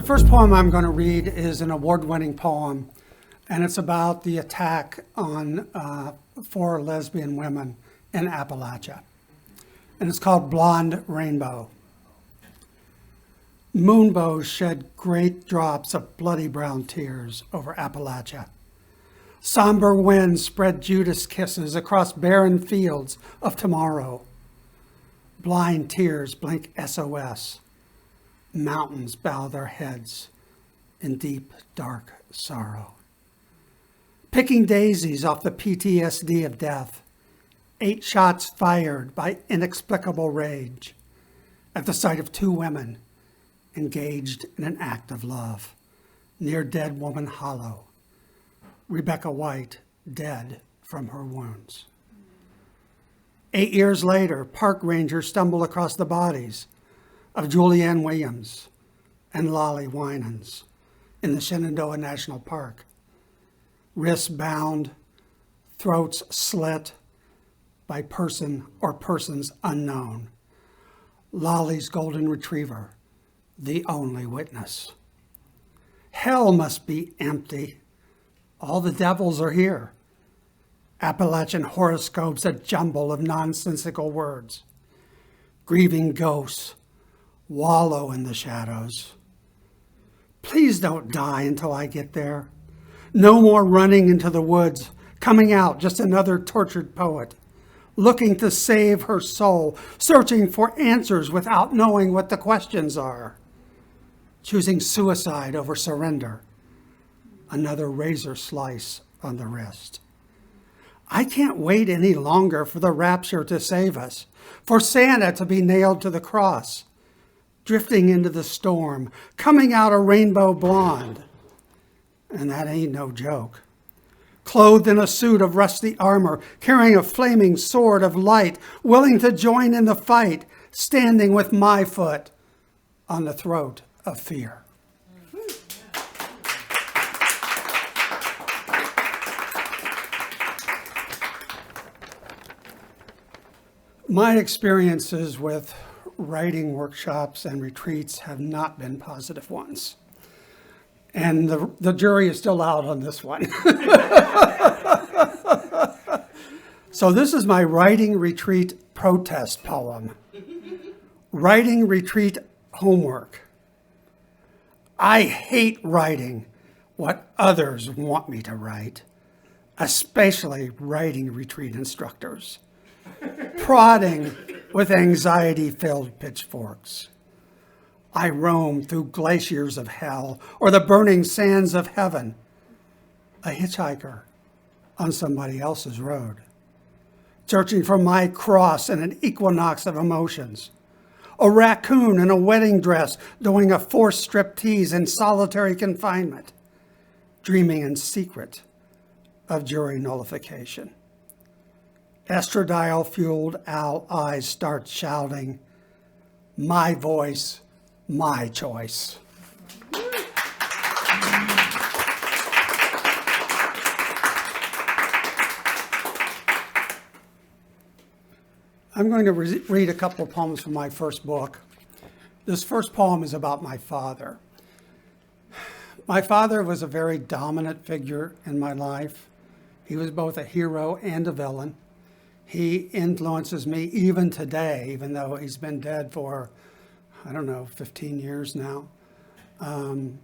first poem I'm going to read is an award-winning poem, and it's about the attack on 4 lesbian women in Appalachia. And it's called Blonde Rainbow. Moonbows shed great drops of bloody brown tears over Appalachia. Somber winds spread Judas kisses across barren fields of tomorrow. Blind tears blink SOS. Mountains bow their heads in deep, dark sorrow. Picking daisies off the PTSD of death, 8 shots fired by inexplicable rage at the sight of 2 women engaged in an act of love near Dead Woman Hollow. Rebecca White dead from her wounds. 8 years later, park rangers stumble across the bodies of Julianne Williams and Lolly Winans in the Shenandoah National Park. Wrists bound, throats slit by person or persons unknown. Lolly's golden retriever, the only witness. Hell must be empty. All the devils are here. Appalachian horoscopes, a jumble of nonsensical words. Grieving ghosts wallow in the shadows. Please don't die until I get there. No more running into the woods, coming out just another tortured poet, looking to save her soul, searching for answers without knowing what the questions are, choosing suicide over surrender, another razor slice on the wrist. I can't wait any longer for the rapture to save us, for Santa to be nailed to the cross, drifting into the storm, coming out a rainbow blonde. And that ain't no joke. Clothed in a suit of rusty armor, carrying a flaming sword of light, willing to join in the fight, standing with my foot on the throat of fear. My experiences with writing workshops and retreats have not been positive ones. And the jury is still out on this one. So this is my writing retreat protest poem. Writing retreat homework. I hate writing what others want me to write, especially writing retreat instructors, prodding with anxiety-filled pitchforks. I roam through glaciers of hell or the burning sands of heaven, a hitchhiker on somebody else's road, searching for my cross in an equinox of emotions, a raccoon in a wedding dress doing a forced striptease in solitary confinement, dreaming in secret of jury nullification. Estradiol-fueled owl eyes start shouting, my voice, my choice. I'm going to read a couple of poems from my first book. This first poem is about my father. My father was a very dominant figure in my life. He was both a hero and a villain. He influences me even today, even though he's been dead for, 15 years now. And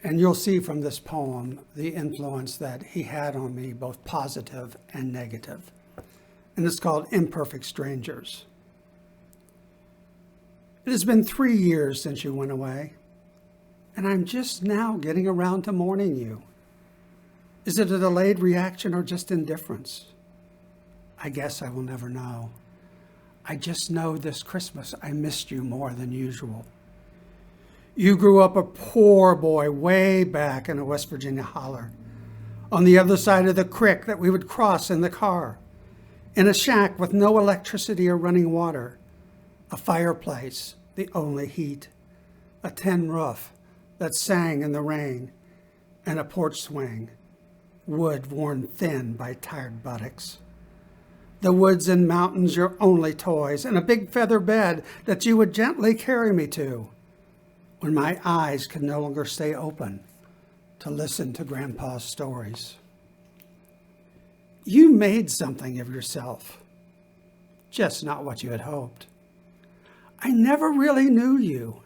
you'll see from this poem the influence that he had on me, both positive and negative. And it's called Imperfect Strangers. It has been 3 years since you went away, and I'm just now getting around to mourning you. Is it a delayed reaction or just indifference? I guess I will never know. I just know this Christmas I missed you more than usual. You grew up a poor boy way back in a West Virginia holler, on the other side of the creek that we would cross in the car, in a shack with no electricity or running water, a fireplace, the only heat, a tin roof that sang in the rain, and a porch swing, wood worn thin by tired buttocks. The woods and mountains your only toys, and a big feather bed that you would gently carry me to when my eyes could no longer stay open to listen to Grandpa's stories. You made something of yourself, just not what you had hoped. I never really knew you,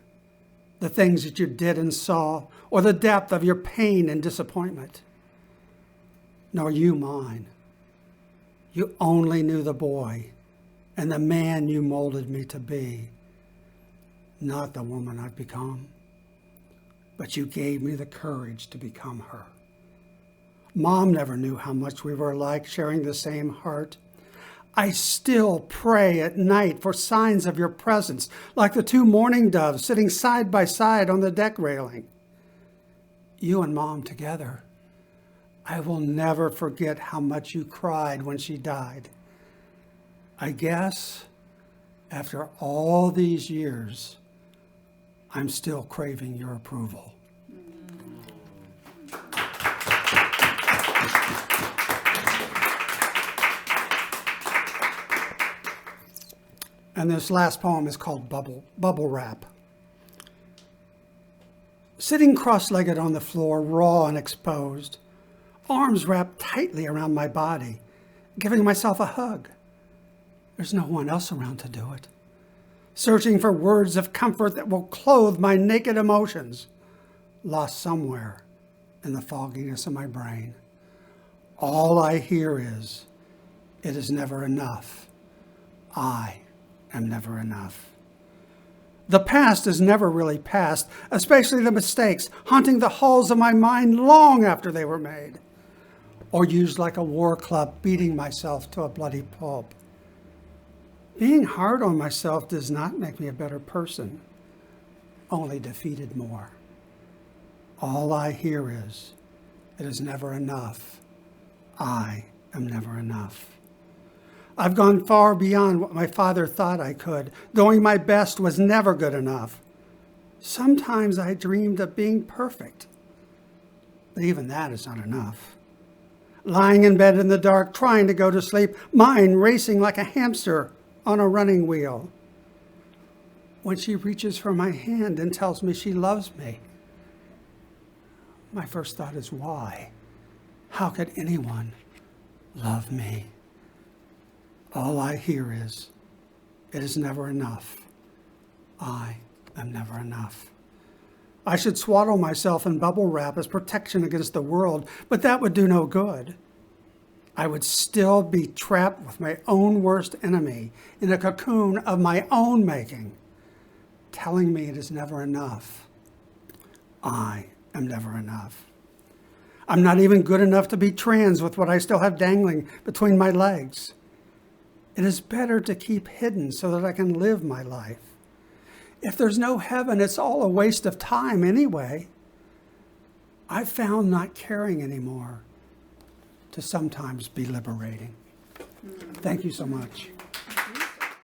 the things that you did and saw, or the depth of your pain and disappointment. Nor you mine. You only knew the boy and the man you molded me to be, not the woman I've become. But you gave me the courage to become her. Mom never knew how much we were alike, sharing the same heart. I still pray at night for signs of your presence, like the two mourning doves sitting side by side on the deck railing. You and Mom together. I will never forget how much you cried when she died. I guess after all these years, I'm still craving your approval. And this last poem is called Bubble Wrap. Sitting cross-legged on the floor, raw and exposed, arms wrapped tightly around my body, giving myself a hug. There's no one else around to do it. Searching for words of comfort that will clothe my naked emotions, lost somewhere in the fogginess of my brain. All I hear is, it is never enough. I am never enough. The past is never really past, especially the mistakes haunting the halls of my mind long after they were made, or used like a war club beating myself to a bloody pulp. Being hard on myself does not make me a better person, only defeated more. All I hear is, it is never enough. I am never enough. I've gone far beyond what my father thought I could. Doing my best was never good enough. Sometimes I dreamed of being perfect, but even that is not enough. Lying in bed in the dark, trying to go to sleep, mind racing like a hamster on a running wheel. When she reaches for my hand and tells me she loves me, my first thought is, why? How could anyone love me? All I hear is, it is never enough. I am never enough. I should swaddle myself in bubble wrap as protection against the world, but that would do no good. I would still be trapped with my own worst enemy in a cocoon of my own making, telling me it is never enough. I am never enough. I'm not even good enough to be trans with what I still have dangling between my legs. It is better to keep hidden so that I can live my life. If there's no heaven, it's all a waste of time anyway. I've found not caring anymore to sometimes be liberating. Thank you so much.